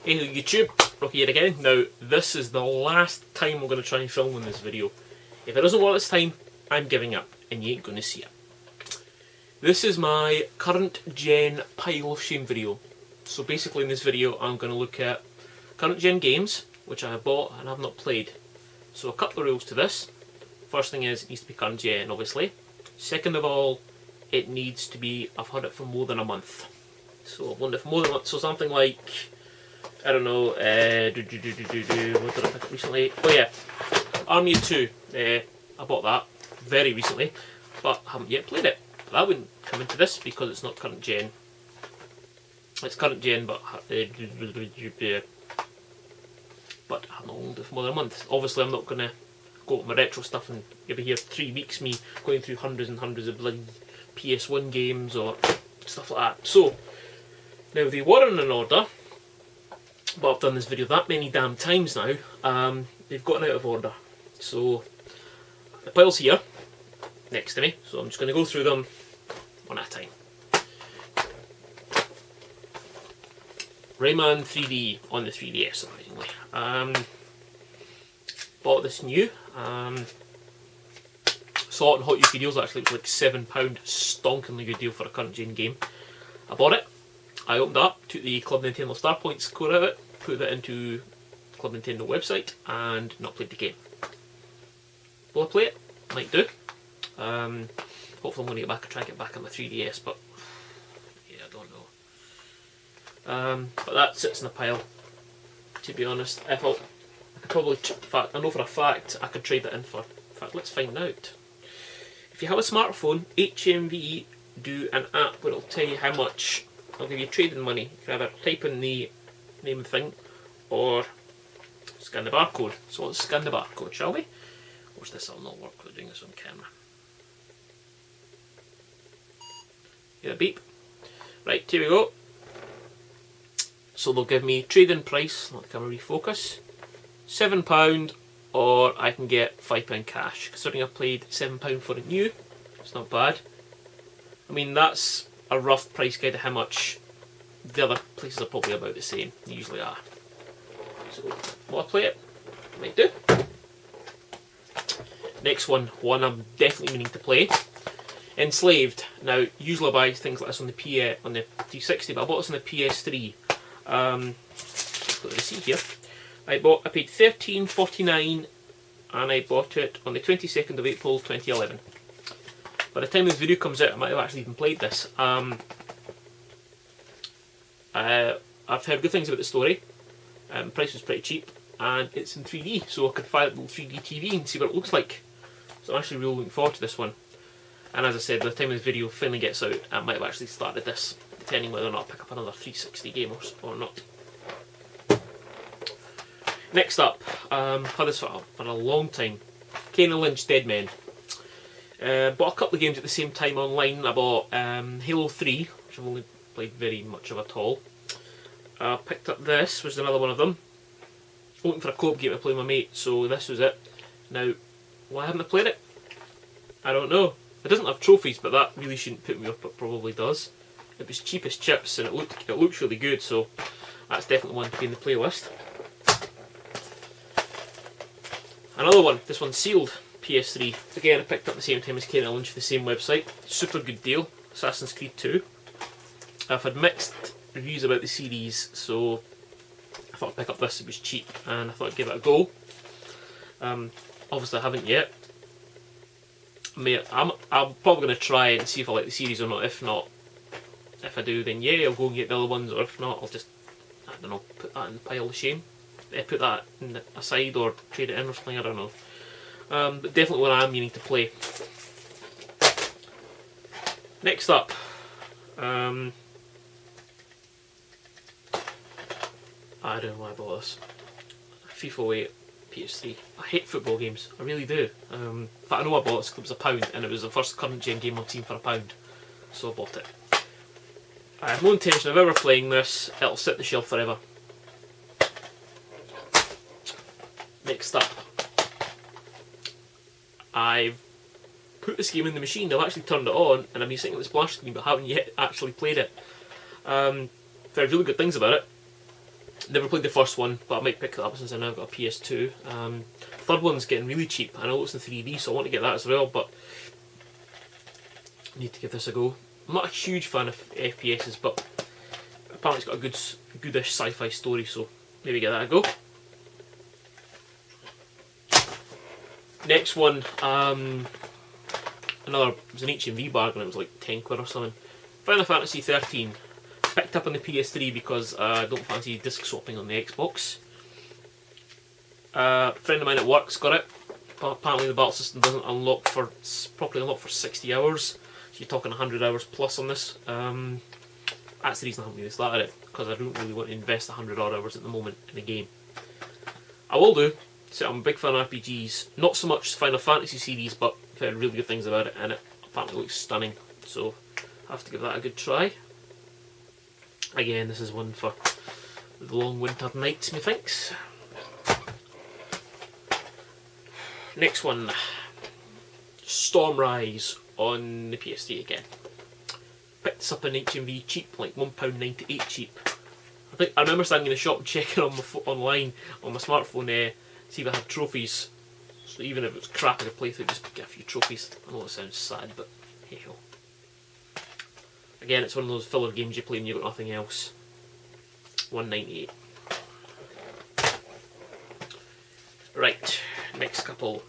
Hey YouTube, Rocky here again. Now, this is the last time I'm going to try and film in this video. If it doesn't work this time, I'm giving up, and you ain't going to see it. This is my current gen pile of shame video. So basically in this video I'm going to look at current gen games, which I have bought and have not played. So a couple of rules to this. First thing is, it needs to be current gen, obviously. Second of all, it needs to be, I've had it for more than a month. So I've owned it for more than a month, so something like, I don't know, what did I pick up recently? Oh yeah, Army of 2. I bought that very recently, but haven't yet played it. That wouldn't come into this because it's not current gen. It's current gen, but I haven't owned it for more than a month. Obviously I'm not going to go with my retro stuff and you'll be here 3 weeks me going through hundreds and hundreds of bloody PS1 games or stuff like that. So, now they were in an order, but I've done this video that many damn times now, they've gotten out of order. So, the pile's here, next to me, so I'm just going to go through them one at a time. Rayman 3D on the 3DS, surprisingly. Bought this new. Saw it in Hot Yuki deals, actually it was like £7, stonkingly good deal for a current gen game. I bought it, I opened it up, took the Club Nintendo Star Points code out of it, put it into the Club Nintendo website, and not played the game. Will I play it? Might do. Hopefully I'm going to get back and try and get back on my 3DS, but yeah, I don't know. But that sits in a pile, to be honest. I thought I could probably, in fact, I know for a fact I could trade it in for. In fact, let's find out. If you have a smartphone, HMV do an app where it'll tell you how much. I'll give you trading money. You can either type in the name of the thing or scan the barcode. So let's scan the barcode, shall we? Watch this, will not work with doing this on camera. Get a beep. Right, here we go. So they'll give me trade-in price, let the camera refocus, £7, or I can get £5 cash. Considering I played £7 for it new, it's not bad. I mean, that's a rough price guide of how much the other places are probably about the same. They usually are. So, will I play it? Might do. Next one I'm definitely meaning to play. Enslaved. Now, usually I buy things like this on the 360, but I bought this on the PS3. Got the receipt here. I paid £13.49 and I bought it on the 22nd of April 2011. By the time this video comes out, I might have actually even played this. I've heard good things about the story. The price was pretty cheap, and it's in 3D, so I could fire up the 3D TV and see what it looks like. So I'm actually really looking forward to this one. And as I said, by the time this video finally gets out, I might have actually started this, depending whether or not I pick up another 360 game or not. Next up, had this for a long time. Kane and Lynch Dead Men. Bought a couple of games at the same time online. I bought Halo 3, which I've only played very much of at all. Picked up this, which is another one of them. Looking for a co-op game to play with my mate, so this was it. Now, why haven't I played it? I don't know. It doesn't have trophies, but that really shouldn't put me up, it probably does. It was cheap as chips and it looks really good, so that's definitely one to be in the playlist. Another one, this one's sealed, PS3. Again, I picked up at the same time as Kane and Lynch for the same website. Super good deal, Assassin's Creed 2. I've had mixed reviews about the series, so I thought I'd pick up this, it was cheap, and I thought I'd give it a go. Obviously I haven't yet. I'm probably going to try it and see if I like the series or not. If not, if I do, then yeah, I'll go and get the other ones, or if not, I'll just, I don't know, put that in the pile of shame. Put that aside or trade it in or something, I don't know. But definitely one I'm meaning to play. Next up, I don't know why I bought this. FIFA 8 PS3. I hate football games, I really do. In fact, I know I bought this because it was £1 and it was the first current gen game I've seen for £1. So I bought it. I have no intention of ever playing this, it'll sit on the shelf forever. Next up, I've put this game in the machine, I've actually turned it on and I've been sitting at the splash screen but haven't yet actually played it. I've heard really good things about it. Never played the first one, but I might pick that up since I now got a PS2. Third one's getting really cheap. I know it's in 3D, so I want to get that as well, but I need to give this a go. I'm not a huge fan of FPSs, but apparently it's got a goodish sci-fi story, so maybe get that a go. Next one, it was an HMV bargain, it was like 10 quid or something. Final Fantasy 13. Picked up on the PS3 because I don't fancy disc swapping on the Xbox. A friend of mine at work's got it. Apparently the battle system doesn't properly unlock for 60 hours. So you're talking 100 hours plus on this. That's the reason I haven't really started it, because I don't really want to invest 100 odd hours at the moment in a game. I will do. So I'm a big fan of RPGs. Not so much Final Fantasy series, but I've heard really good things about it, and it apparently looks stunning. So I have to give that a good try. Again, this is one for the long winter nights, methinks. Next one, Stormrise on the PS3 again. Picked this up in HMV cheap, like £1.98 cheap. I remember standing in the shop checking on online on my smartphone, see if I had trophies. So even if it was crap in a playthrough, just get a few trophies. I know it sounds sad, but hey ho. Again, it's one of those filler games you play when you've got nothing else. £1.98. Right, next couple.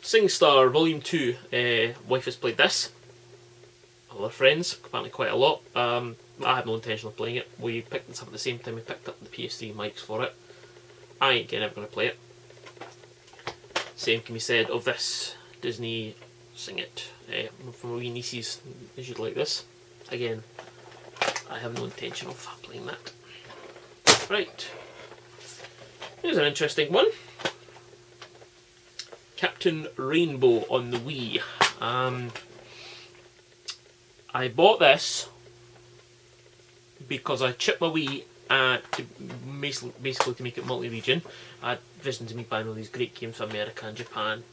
SingStar Volume 2. Wife has played this. Other friends, apparently quite a lot. I had no intention of playing it. We picked this up at the same time we picked up the PS3 mics for it. I ain't ever going to play it. Same can be said of this Disney Sing It from my wee nieces. They should like this. Again, I have no intention of playing that. Right, here's an interesting one. Captain Rainbow on the Wii. I bought this because I chipped my Wii basically to make it multi-region. I had visions of me buying all these great games from America and Japan,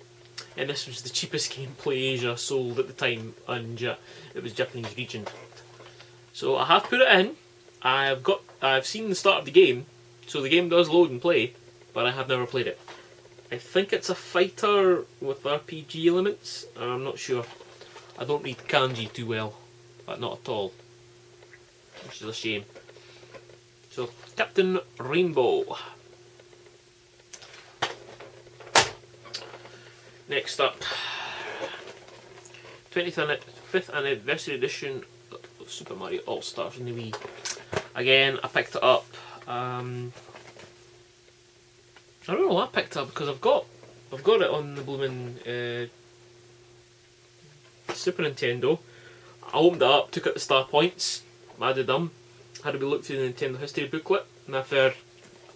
and this was the cheapest game Play Asia sold at the time, and it was Japanese region. So I have put it in. I've seen the start of the game, so the game does load and play, but I have never played it. I think it's a fighter with RPG elements. I'm not sure. I don't read kanji too well, but not at all, which is a shame. So, Captain Rainbow. Next up, 25th anniversary edition of Super Mario All Stars on the Wii. Again, I picked it up. I don't know. I picked it up because I've got it on the blooming Super Nintendo. I opened it up, took out the star points, added them, had a wee look through the Nintendo history booklet, and I've heard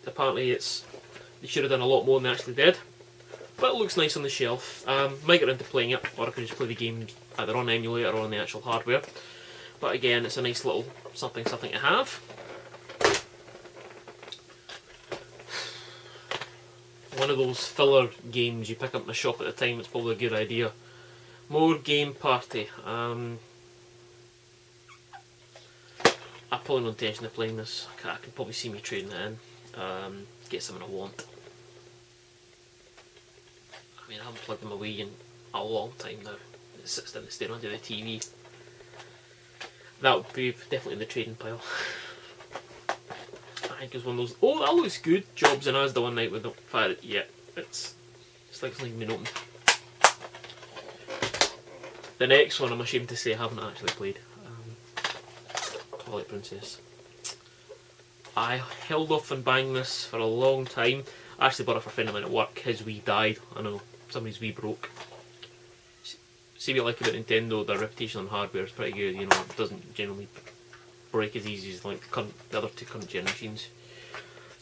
apparently they should have done a lot more than they actually did. But it looks nice on the shelf. Might get into playing it, or I could just play the game either on emulator or on the actual hardware. But again, it's a nice little something to have. One of those filler games you pick up in the shop at the time, it's probably a good idea. More Game Party. I have probably no intention of playing this. I can probably see me trading it in. Get something I want. I mean, I haven't plugged them away in a long time now. It sits down staring under the TV. That would be definitely in the trading pile. I think it's one of those, oh, that looks good, jobs and as the one night with the fire. Yeah, it's like it's not even been opened. The next one, I'm ashamed to say I haven't actually played. Twilight Princess. I held off on buying this for a long time. I actually bought it for a friend of mine at work. His Wii died. I know, somebody's Wii broke. See what I like about Nintendo, their reputation on hardware is pretty good. You know, it doesn't generally break as easy as like the other two current generations.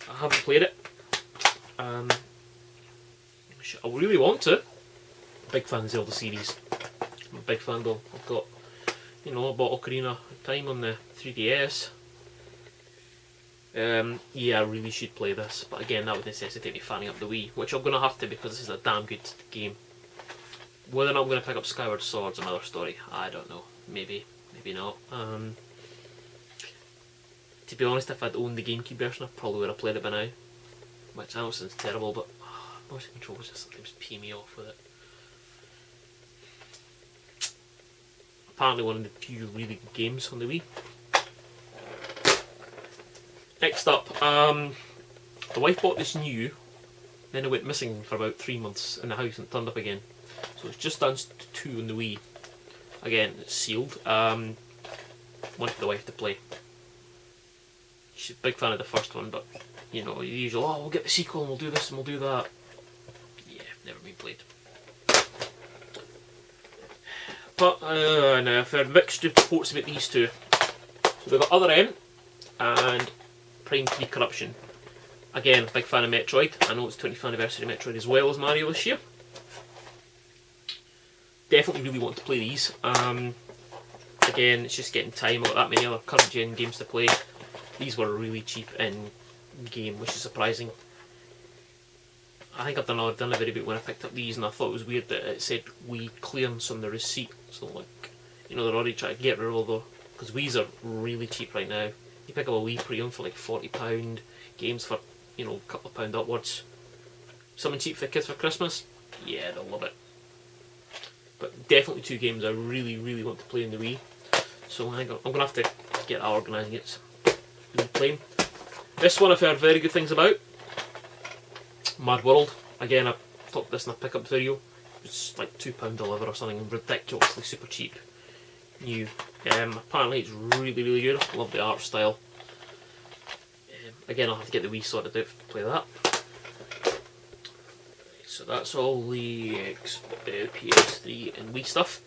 I haven't played it. I really want to. Big fan of the Zelda series. I'm a big fan though. I've got, you know, I bought Ocarina of Time on the 3DS. Yeah, I really should play this, but again, that would necessitate me fanning up the Wii, which I'm going to have to because this is a damn good game. Whether or not I'm going to pick up Skyward Sword's another story. I don't know. Maybe, maybe not. To be honest, if I'd owned the GameCube version, I probably would have played it by now. Which I know sounds terrible, but motion controls just sometimes pee me off with it. Apparently one of the few really good games on the Wii. Next up, the wife bought this new, then it went missing for about 3 months in the house and turned up again. So it's just done 2 on the Wii. Again, it's sealed. One for the wife to play. She's a big fan of the first one, but you know, the usual, oh, we'll get the sequel and we'll do this and we'll do that. Yeah, never been played. But now I've heard mixed reports about these two. So we've got Other M and Prime 3 Corruption. Again, big fan of Metroid. I know it's 20th anniversary of Metroid as well as Mario this year. Definitely really want to play these. Again, it's just getting time. I've got that many other current gen games to play. These were really cheap in game, which is surprising. I think I've done a video about when I picked up these, and I thought it was weird that it said Wii clearance on the receipt. So like, you know, they're already trying to get rid of all the, because Wii's are really cheap right now. You pick up a Wii pre-owned for like £40, games for, you know, a couple of pound upwards. Something cheap for the kids for Christmas? Yeah, they'll love it. But definitely 2 games I really, really want to play in the Wii. So I'm going to have to get that organised and get playing. This one I've heard very good things about. Mad World. Again, I talked this in a pickup video. It's like £2 deliver or something ridiculously super cheap. New. Apparently it's really, really good. I love the art style. Again, I'll have to get the Wii sorted out to play that. So that's all the PS3 and Wii stuff.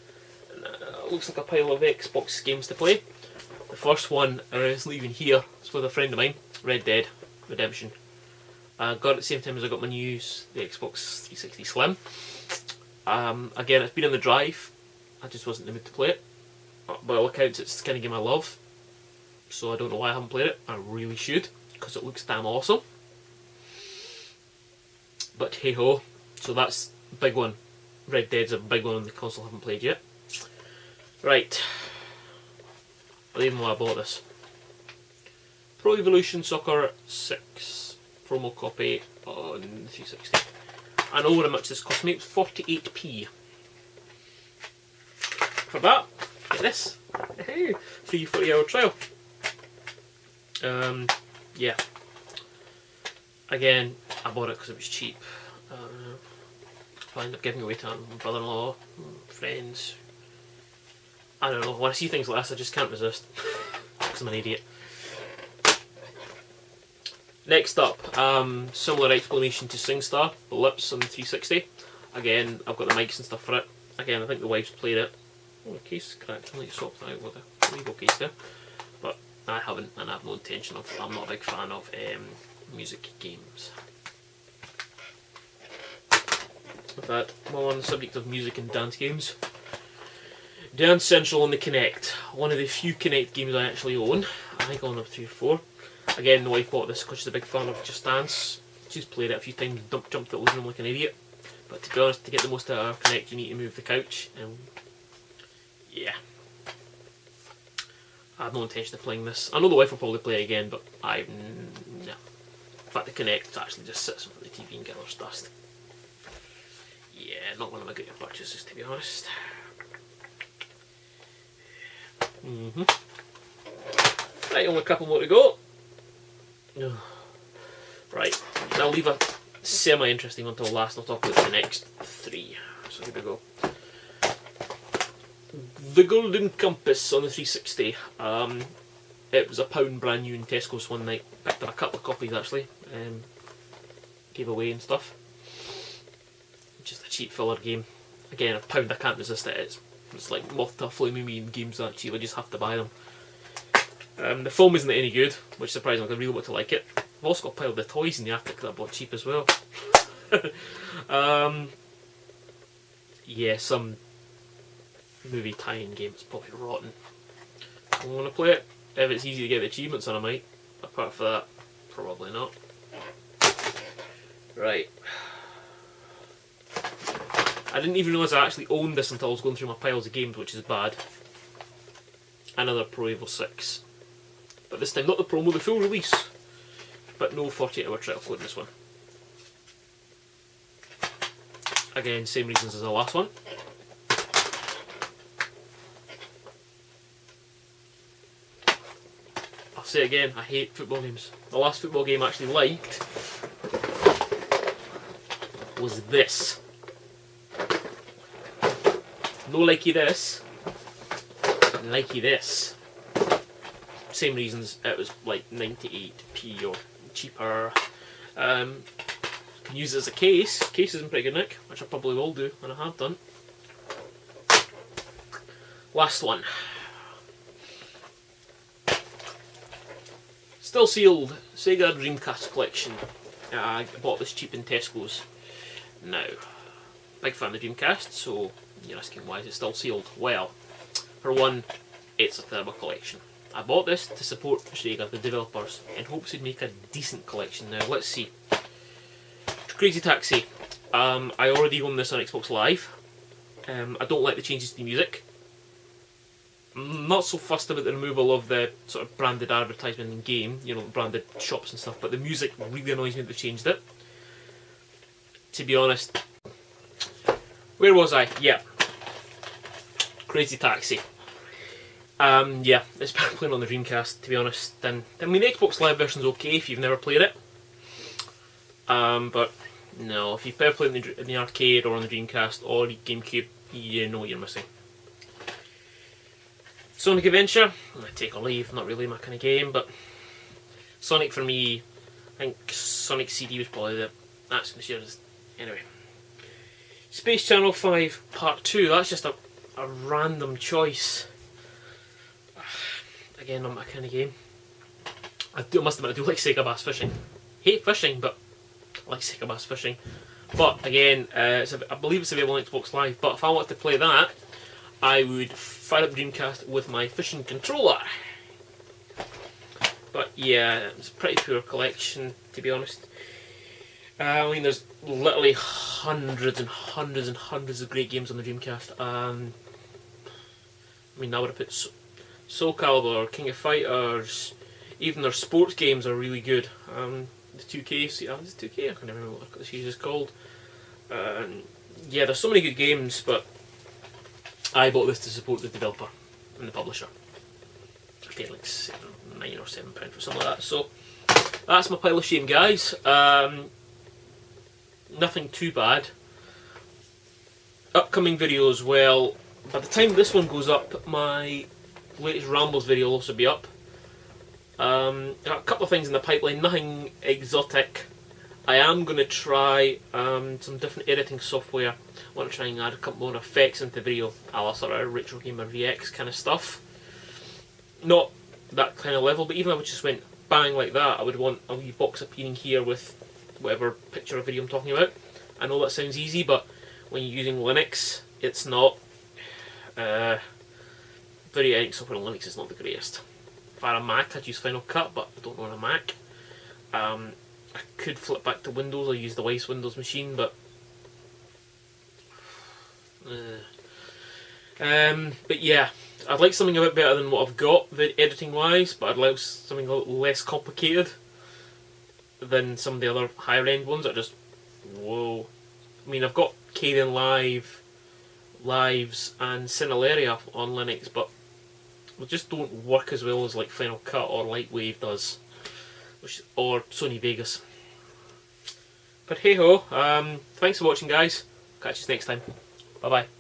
And, looks like a pile of Xbox games to play. The first one is leaving here. It's with a friend of mine, Red Dead Redemption. I got it at the same time as I got my new the Xbox 360 Slim. Again, it's been on the drive. I just wasn't in the mood to play it. By all accounts, it's the kind of game I love. So I don't know why I haven't played it. I really should, because it looks damn awesome. But hey ho. So that's a big one. Red Dead's a big one on the console I haven't played yet. Right. I didn't know why I bought this. Pro Evolution Soccer 6 promo copy on 360. I know how much this cost me. It was 48p. For that, get this. Free 40-hour trial. Yeah. Again, I bought it because it was cheap. I ended up giving it away to my brother-in-law, friends. I don't know, when I see things like this I just can't resist. Because I'm an idiot. Next up, similar explanation to SingStar, the Lips on the 360. Again, I've got the mics and stuff for it. Again, I think the wife's played it. Oh, the case is cracked. I'll let you swap that out with a legal case there. But I haven't, and I have no intention of. I'm not a big fan of music games. With that, well, on the subject of music and dance games, Dance Central on the Kinect. One of the few Kinect games I actually own. I think I own number 3 or 4. Again, the wife bought this because she's a big fan of Just Dance. She's played it a few times, jumped at losing like an idiot. But to be honest, to get the most out of Kinect, you need to move the couch. Yeah. I have no intention of playing this. I know the wife will probably play it again, but no. In fact, the Kinect actually just sits in front of the TV and gathers dust. Yeah, not one of my good purchases, to be honest. Right, only a couple more to go. Right, I'll leave a semi-interesting one until last and I'll talk about the next 3. So here we go. The Golden Compass on the 360. It was £1 brand new in Tesco's one night. Picked up a couple of copies actually. Gave away and stuff. Just a cheap filler game. Again, £1, I can't resist it. It's like moth to a flame with me in games that cheap, I just have to buy them. The film isn't any good, which is surprising because I really want to like it. I've also got a pile of the toys in the attic that I bought cheap as well. Yeah, some movie tie-in game. It's probably rotten. I want to play it. If it's easy to get the achievements on, I might. Apart from that, probably not. Right. I didn't even realise I actually owned this until I was going through my piles of games, which is bad. Another Pro Evo 6. But this time not the promo, the full release. But no 48-hour trial code in this one. Again, same reasons as the last one. I'll say it again, I hate football games. The last football game I actually liked was this. No likey this, likey this. Same reasons, it was like 98p or cheaper. Can use it as a case. Case is in pretty good nick, which I probably will do, and I have done. Last one. Still sealed, Sega Dreamcast collection. I bought this cheap in Tesco's. Now, big fan of the Dreamcast, so you're asking why is it still sealed? Well, for one, it's a terrible collection. I bought this to support Sega, the developers, in hopes they'd make a decent collection. Now, let's see. Crazy Taxi. I already own this on Xbox Live. I don't like the changes to the music. I'm not so fussed about the removal of the sort of branded advertisement in game, you know, the branded shops and stuff, but the music really annoys me that they changed it. To be honest. Where was I? Yeah. Crazy Taxi. Yeah, it's better playing on the Dreamcast, to be honest. I mean, the Xbox Live version's okay if you've never played it. But no, if you've ever played in the arcade or on the Dreamcast or GameCube, you know what you're missing. Sonic Adventure, I take or leave, not really my kind of game, but Sonic for me, I think Sonic CD was probably that's this year. Anyway. Space Channel 5 Part 2, that's just a random choice. Again, not my kind of game. I must admit, I do like Sega Bass Fishing. Hate fishing, but I like Sega Bass Fishing. But again, I believe it's available on Xbox Live, but if I wanted to play that, I would fire up Dreamcast with my fishing controller. But yeah, it's a pretty poor collection, to be honest. I mean, there's literally hundreds and hundreds and hundreds of great games on the Dreamcast. I mean, I would have put Soul Calibur, King of Fighters, even their sports games are really good. The 2K, is it 2K? I can't remember what this is called. Yeah, there's so many good games, but I bought this to support the developer and the publisher. I paid like £9 or £7 for something like that. So that's my pile of shame, guys. Nothing too bad. Upcoming videos, well, by the time this one goes up, my latest Rambles video will also be up. I've got a couple of things in the pipeline, nothing exotic. I am going to try some different editing software. I want to try and add a couple more effects into the video, a la sort of Retro Gamer VX kind of stuff. Not that kind of level, but even if I just went bang like that, I would want a wee box appearing here with whatever picture or video I'm talking about. I know that sounds easy, but when you're using Linux, it's not. Video editing software on Linux is not the greatest. If I had a Mac, I'd use Final Cut, but I don't own a Mac. I could flip back to Windows or use the wife's Windows machine, but yeah, I'd like something a bit better than what I've got editing wise, but I'd like something a little less complicated than some of the other higher end ones that are just whoa. I mean, I've got Kden Lives and Cineleria on Linux, but they just don't work as well as like Final Cut or Lightwave does, or Sony Vegas. But hey ho, thanks for watching, guys. Catch you next time. Bye bye.